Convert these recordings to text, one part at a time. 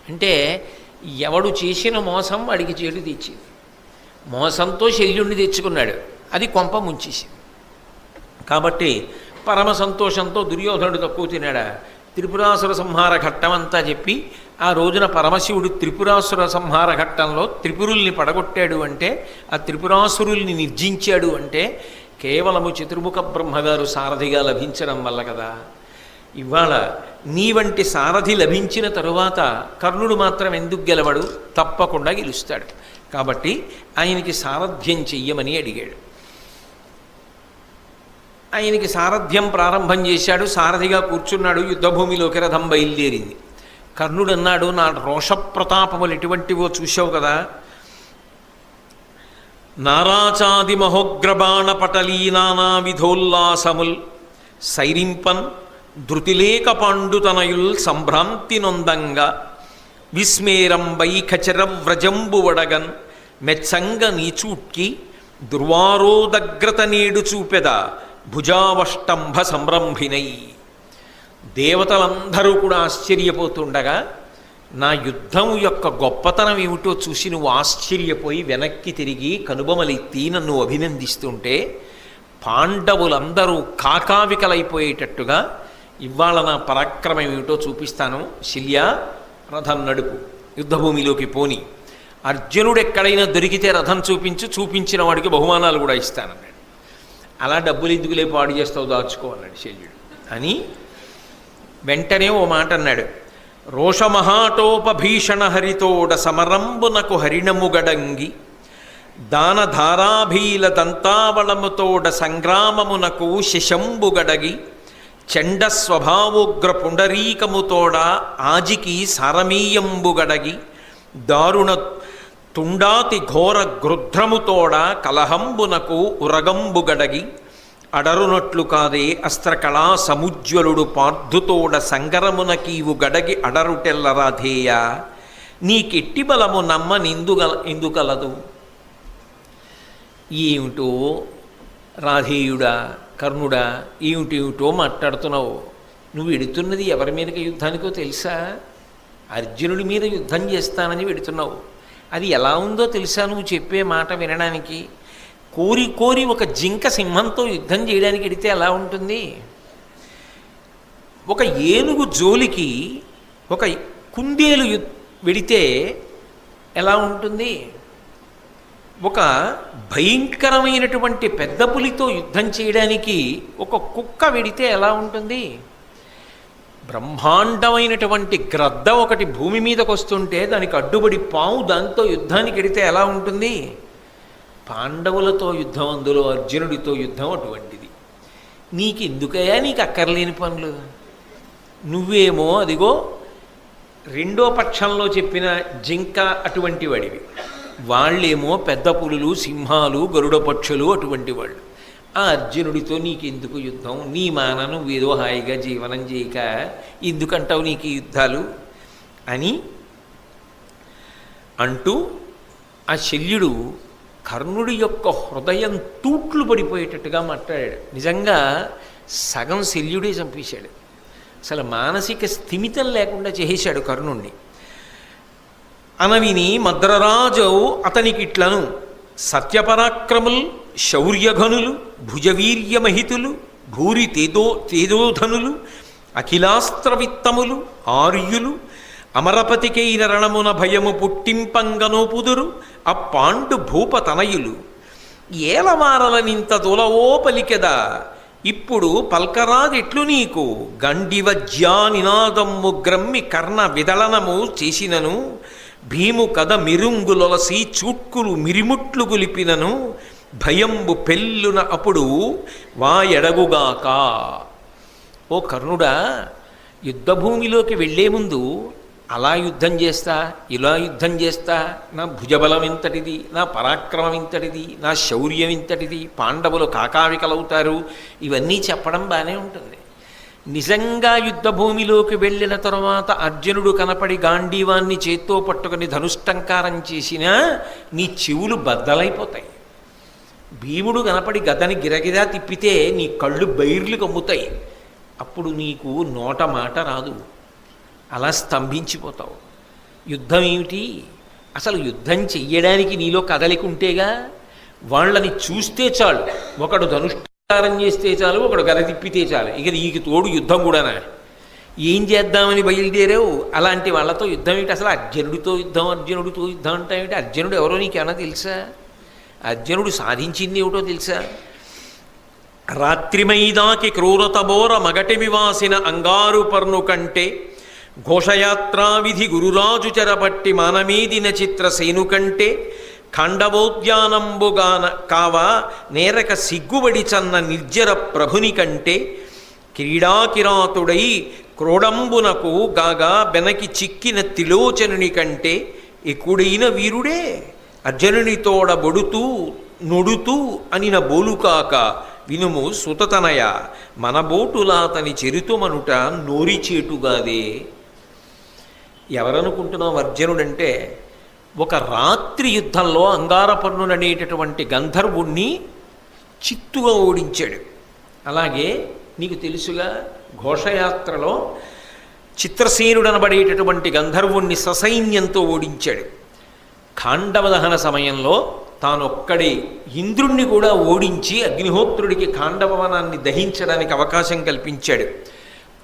అంటే ఎవడు చేసిన మోసం వాడికి చెడు తెచ్చింది. మోసంతో శల్యుణ్ణి తెచ్చుకున్నాడు, అది కొంప ముంచేసింది. కాబట్టి పరమ సంతోషంతో దుర్యోధనుడు తక్కువ తినాడా, త్రిపురాసుర సంహార ఘట్టం అంతా చెప్పి ఆ రోజున పరమశివుడు త్రిపురాసుర సంహార ఘట్టంలో త్రిపురుల్ని పడగొట్టాడు అంటే, ఆ త్రిపురాసురుల్ని నిర్జించాడు అంటే కేవలము చతుర్ముఖ బ్రహ్మగారు సారథిగా లభించడం వల్ల కదా. ఇవాళ నీ వంటి సారథి లభించిన తరువాత కర్ణుడు మాత్రం ఎందుకు గెలవడు? తప్పకుండా గెలుస్తాడు. కాబట్టి ఆయనకి సారథ్యం చెయ్యమని అడిగాడు. ఆయనకి సారథ్యం ప్రారంభం చేశాడు, సారథిగా కూర్చున్నాడు. యుద్ధభూమిలోకి రథం బయలుదేరింది. కర్ణుడు అన్నాడు, నా రోషప్రతాపములు ఎటువంటివో చూశావు కదా. నారాచాది మహోగ్రబాణ పటలీ నానా విధోల్లాసముల్ సైరింపన్ ధృతిలేక పాండుతనయుల్ సంభ్రాంతి నొందంగా విస్మేరం వైఖచర వ్రజంబు వడగన్ మెచ్చంగ నీచూట్కి దుర్వారోదగ్రత నేడు చూపెద భుజావష్టంభ సంరంభినై. దేవతలందరూ కూడా ఆశ్చర్యపోతుండగా నా యుద్ధం యొక్క గొప్పతనం ఏమిటో చూసి నువ్వు ఆశ్చర్యపోయి వెనక్కి తిరిగి కనుబొమలెత్తి నన్ను అభినందిస్తుంటే పాండవులందరూ కాకావికలైపోయేటట్టుగా ఇవాళ నా పరాక్రమం ఏమిటో చూపిస్తాను. శల్య, రథం నడుపు, యుద్ధభూమిలోకి పోని. అర్జునుడు ఎక్కడైనా దొరికితే రథం చూపించు, చూపించిన వాడికి బహుమానాలు కూడా ఇస్తానన్నాడు. అలా డబ్బులు ఎందుకులే పాడు చేస్తావు, దాచుకో అన్నాడు శల్యుడు. అని వెంటనే ఓ మాట అన్నాడు, రోషమహాటోపభీషణ హరితోడ సమరంబునకు హరిణముగడంగి దానధారాభీల దంతావళముతోడ సంగ్రామమునకు శశంబుగడగి చండ స్వభావోగ్ర పుండరీకముతోడ ఆజికి సారమీయంబుగడగి దారుణ తుండాతి ఘోర గృధ్రముతోడ కలహంబునకు ఉరగంబుగడగి అడరునట్లు కాదే అస్త్రకళా సముజ్వలుడు పార్థుతోడ సంగరమునకీవు గడగి అడరుటెల్లరాధేయ నీకెట్టి బలము ఎందుకలదు. ఏమిటో రాధేయుడా, కర్ణుడా, ఏమిటేమిటో మాట్లాడుతున్నావు. నువ్వు వెడుతున్నది ఎవరి మీదకి యుద్ధానికో తెలుసా? అర్జునుడి మీద యుద్ధం చేస్తానని వెడుతున్నావు. అది ఎలా ఉందో తెలుసా నువ్వు చెప్పే మాట వినడానికి? కోరి కోరి ఒక జింక సింహంతో యుద్ధం చేయడానికి వెడితే ఎలా ఉంటుంది? ఒక ఏనుగు జోలికి ఒక కుందేలు వెడితే ఎలా ఉంటుంది? ఒక భయంకరమైనటువంటి పెద్ద పులితో యుద్ధం చేయడానికి ఒక కుక్క వెడితే ఎలా ఉంటుంది? బ్రహ్మాండమైనటువంటి గ్రద్ద ఒకటి భూమి మీదకి వస్తుంటే దానికి అడ్డుబడి పాము దాంతో యుద్ధానికి వెడితే ఎలా ఉంటుంది? పాండవులతో యుద్ధం, అందులో అర్జునుడితో యుద్ధం అటువంటిది. నీకెందుకయ్యా నీకు అక్కర్లేని పనులు? నువ్వేమో అదిగో రెండో పక్షంలో చెప్పిన జింక అటువంటి వాడివి, వాళ్ళేమో పెద్ద పులులు, సింహాలు, గరుడ పక్షులు అటువంటి వాళ్ళు. ఆ అర్జునుడితో నీకెందుకు యుద్ధం? నీ మాన నువ్వేదో హాయిగా జీవనం చేయక ఎందుకంటావు నీకు యుద్ధాలు అని అంటూ ఆ శల్యుడు కర్ణుడి యొక్క హృదయం తూట్లు పడిపోయేటట్టుగా మాట్లాడాడు. నిజంగా సగం శల్యుడే చంపేశాడు. అసలు మానసిక స్థిమితం లేకుండా చేసేశాడు కర్ణుణ్ణి. అనవిని మద్రరాజు అతనికిట్లను సత్యపరాక్రముల్ శౌర్యఘనులు భుజవీర్యమహితులు భూరి తేజోధనులు అఖిలాస్త్రవిత్తములు ఆర్యులు అమరపతికైన రణమున భయము పుట్టింపంగనోపుదురు అప్పాండు భూపతనయులు ఏలవారలనింత దొలవో పలికెదా ఇప్పుడు పల్కరాదెట్లు నీకు గండివజ్యా నినాదమ్ము గ్రమ్మి కర్ణ విదళనము చేసినను భీము కథ మిరుంగులొలసి చూట్కులు మిరిముట్లు గులిపినను భయంబు పెళ్ళున అప్పుడు వాయడగుగాక. ఓ కర్ణుడా, యుద్ధభూమిలోకి వెళ్లే ముందు అలా యుద్ధం చేస్తా, ఇలా యుద్ధం చేస్తా, నా భుజబలం ఇంతటిది, నా పరాక్రమం ఇంతటిది, నా శౌర్యం ఇంతటిది, పాండవులు కాకావికలవుతారు, ఇవన్నీ చెప్పడం బాగానే ఉంటుంది. నిజంగా యుద్ధభూమిలోకి వెళ్ళిన తరువాత అర్జునుడు కనపడి గాంధీవాన్ని చేత్తో పట్టుకుని ధనుష్టంకారం చేసినా నీ చెవులు బద్దలైపోతాయి. భీముడు కనపడి గదని గిరగిరా తిప్పితే నీ కళ్ళు బైర్లు కమ్ముతాయి. అప్పుడు నీకు నోట మాట రాదు, అలా స్తంభించిపోతావు. యుద్ధం ఏమిటి? అసలు యుద్ధం చెయ్యడానికి నీలో కదలిక ఉంటేగా. వాళ్ళని చూస్తే చాలు, ఒకడు ధనుష్ఠారం చేస్తే చాలు, ఒకడు గద తిప్పితే చాలు, ఇక నీకు తోడు యుద్ధం కూడానా? ఏం చేద్దామని బయలుదేరావు? అలాంటి వాళ్ళతో యుద్ధం ఏంటి? అసలు అర్జునుడితో యుద్ధం అంటే ఏమిటి? అర్జునుడు ఎవరో నీకేమన్నా తెలుసా? అర్జునుడు సాధించింది ఏమిటో తెలుసా? రాత్రిమైదాకి క్రూరతబోర మగటిమివాసిన అంగారు పర్ను కంటే ఘోషయాత్రావిధి గురురాజు చెరపట్టి మానమీదిన చిత్ర సేను కంటే ఖండవోద్యానంబుగాన కావా నేరక సిగ్గుబడి చన్న నిర్జర ప్రభుని కంటే క్రీడాకిరాతుడై క్రోడంబునకు గాగా బెనకి చిక్కిన త్రిలోచనుని కంటే ఎక్కుడైన వీరుడే అర్జునునితోడ బొడుతూ నొడుతూ అనిన బోలుకాక వినుము సుతతనయ మన బోటులాతని చెరుతుమనుట నోరిచేటుగాదే. ఎవరనుకుంటున్నాం అర్జునుడంటే? ఒక రాత్రి యుద్ధంలో అంగారపర్ణుడనేటటువంటి గంధర్వుణ్ణి చిత్తుగా ఓడించాడు. అలాగే నీకు తెలుసుగా, ఘోషయాత్రలో చిత్రసేనుడనబడేటటువంటి గంధర్వుణ్ణి ససైన్యంతో ఓడించాడు. ఖాండవదహన సమయంలో తానొక్కడి ఇంద్రుణ్ణి కూడా ఓడించి అగ్నిహోత్రుడికి ఖాండవవనాన్ని దహించడానికి అవకాశం కల్పించాడు.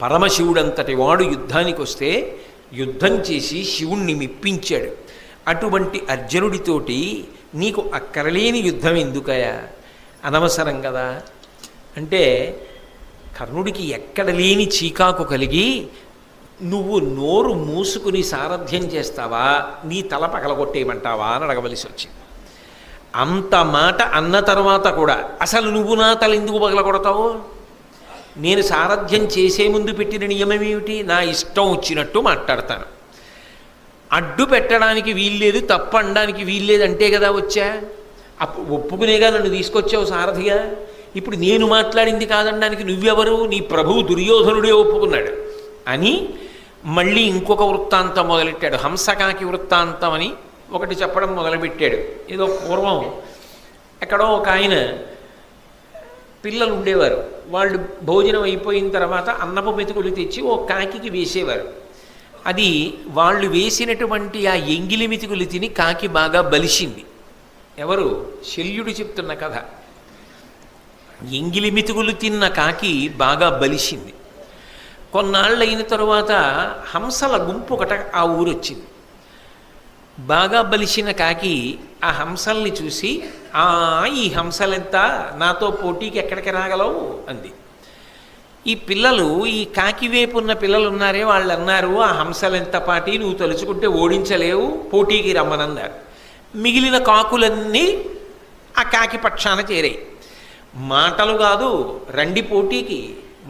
పరమశివుడంతటి వాడు యుద్ధానికి వస్తే యుద్ధం చేసి శివుణ్ణి మెప్పించాడు. అటువంటి అర్జునుడితోటి నీకు అక్కరలేని యుద్ధం ఎందుకయా? అనవసరం కదా. అంటే కర్ణుడికి ఎక్కడ లేని చీకాకు కలిగి నువ్వు నోరు మూసుకుని సారథ్యం చేస్తావా, నీ తల పగలగొట్టేయమంటావా అని అడగవలసి వచ్చింది. అంత మాట అన్న తర్వాత కూడా అసలు నువ్వు నా తల ఎందుకు పగలగొడతావు? నేను సారథ్యం చేసే ముందు పెట్టిన నియమం ఏమిటి? నా ఇష్టం వచ్చినట్టు మాట్లాడతాను, అడ్డు పెట్టడానికి వీల్లేదు, తప్పు అనడానికి వీల్లేదు అంటే కదా వచ్చా. ఒప్పుకునేగా నన్ను తీసుకొచ్చావు సారథిగా. ఇప్పుడు నేను మాట్లాడింది కాదనడానికి నువ్వెవరు? నీ ప్రభువు దుర్యోధనుడే ఒప్పుకున్నాడు అని మళ్ళీ ఇంకొక వృత్తాంతం మొదలెట్టాడు. హంసకాకి వృత్తాంతం అని ఒకటి చెప్పడం మొదలుపెట్టాడు. ఏదో పూర్వం ఎక్కడో ఒక ఆయన పిల్లలు ఉండేవారు. వాళ్ళు భోజనం అయిపోయిన తర్వాత అన్నపు మెతుకులు తెచ్చి ఓ కాకికి వేసేవారు. అది వాళ్ళు వేసినటువంటి ఆ ఎంగిలి మెతుకులు తిని కాకి బాగా బలిసింది. ఎవరు? శల్యుడు చెప్తున్న కథ. ఎంగిలి మెతుకులు తిన్న కాకి బాగా బలిసింది. కొన్నాళ్ళు అయిన తరువాత హంసల గుంపు ఒకట ఆ ఊరొచ్చింది. బాగా బలిసిన కాకి ఆ హంసల్ని చూసి, ఈ హంసలెంత, నాతో పోటీకి ఎక్కడికి రాగలవు అంది. ఈ పిల్లలు, ఈ కాకి వైపు ఉన్న పిల్లలు ఉన్నారే, వాళ్ళు అన్నారు, ఆ హంసలెంత పాటి నువ్వు తలుచుకుంటే ఓడించలేవు, పోటీకి రమ్మనన్నారు. మిగిలిన కాకులన్నీ ఆ కాకి పక్షాన చేరాయి. మాటలు కాదు, రండి పోటీకి,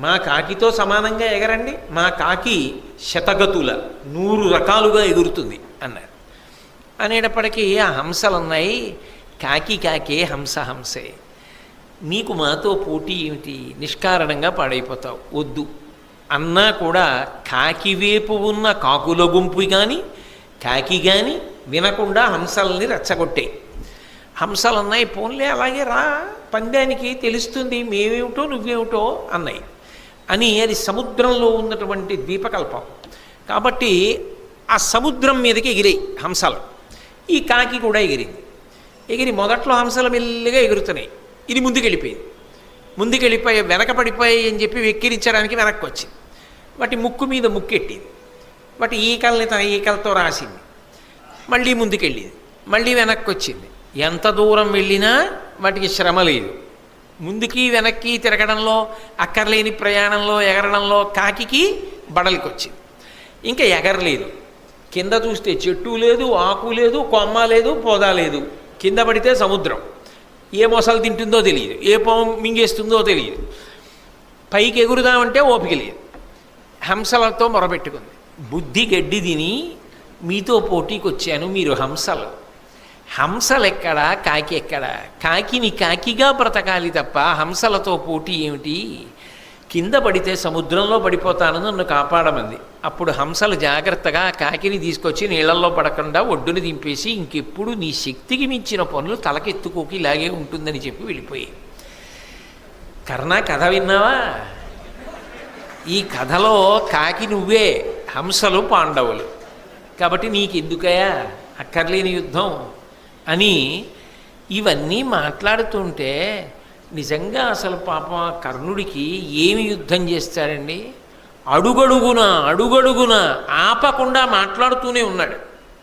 మా కాకితో సమానంగా ఎగరండి, మా కాకి శతగతుల 100 రకాలుగా ఎగురుతుంది అన్నారు. అనేటప్పటికీ ఆ హంసలు ఉన్నాయి, కాకి కాకే, హంస హంసే, నీకు మాతో పోటీ ఏమిటి, నిష్కారణంగా పాడైపోతావు, వద్దు అన్నా కూడా కాకి వైపు ఉన్న కాకుల గుంపు కానీ కాకి కానీ వినకుండా హంసల్ని రెచ్చగొట్టాయి. హంసలు అన్నాయి, పోన్లే అలాగే రా, పందానికి తెలుస్తుంది మేమేమిటో నువ్వేమిటో అన్నాయి. అని అది సముద్రంలో ఉన్నటువంటి ద్వీపకల్పం కాబట్టి ఆ సముద్రం మీదకి ఎగిరాయి హంసలు. ఈ కాకి కూడా ఎగిరింది. ఎగిరి మొదట్లో హంసలు మెల్లిగా ఎగురుతున్నాయి. ఇది ముందుకెళ్ళిపోయి వెనకపడిపోయి అని చెప్పి వెక్కిరించడానికి వెనక్కి వచ్చింది. వాటి ముక్కు మీద ముక్కెట్టింది, వాటి ఈకల్ని తన ఈకలతో రాసింది, మళ్ళీ ముందుకెళ్ళింది, మళ్ళీ వెనక్కి వచ్చింది. ఎంత దూరం వెళ్ళినా వాటికి శ్రమ లేదు. ముందుకి వెనక్కి తిరగడంలో, అక్కర్లేని ప్రయాణంలో, ఎగరడంలో కాకికి బడలికి వచ్చింది. ఇంకా ఎగరలేదు. కింద చూస్తే చెట్టు లేదు, ఆకు లేదు, కొమ్మ లేదు, పొద లేదు. కింద పడితే సముద్రం, ఏ మొసలు తింటుందో తెలియదు, ఏ పాము మింగేస్తుందో తెలియదు. పైకి ఎగురుదామంటే ఓపిక లేదు. హంసలతో మొరపెట్టుకుంది, బుద్ధి గడ్డి తిని మీతో పోటీకి వచ్చాను, మీరు హంసలు. హంసలెక్కడా, కాకి ఎక్కడా? కాకిని కాకిగా బ్రతకాలి తప్ప హంసలతో పోటీ ఏమిటి? కింద పడితే సముద్రంలో పడిపోతాను, నన్ను కాపాడమంది. అప్పుడు హంసలు జాగ్రత్తగా కాకిని తీసుకొచ్చి నీళ్ళల్లో పడకుండా ఒడ్డుని దింపేసి, ఇంకెప్పుడు నీ శక్తికి మించిన పనులు తలకెత్తుకోకి ఇలాగే ఉంటుందని చెప్పి వెళ్ళిపోయాయి. కర్ణ, కథ విన్నావా? ఈ కథలో కాకి నువ్వే, హంసలు పాండవులు. కాబట్టి నీకెందుకయా అక్కర్లేని యుద్ధం అని ఇవన్నీ మాట్లాడుతుంటే నిజంగా అసలు పాపం కర్ణుడికి ఏమి యుద్ధం చేస్తాడండి? అడుగడుగున ఆపకుండా మాట్లాడుతూనే ఉన్నాడు.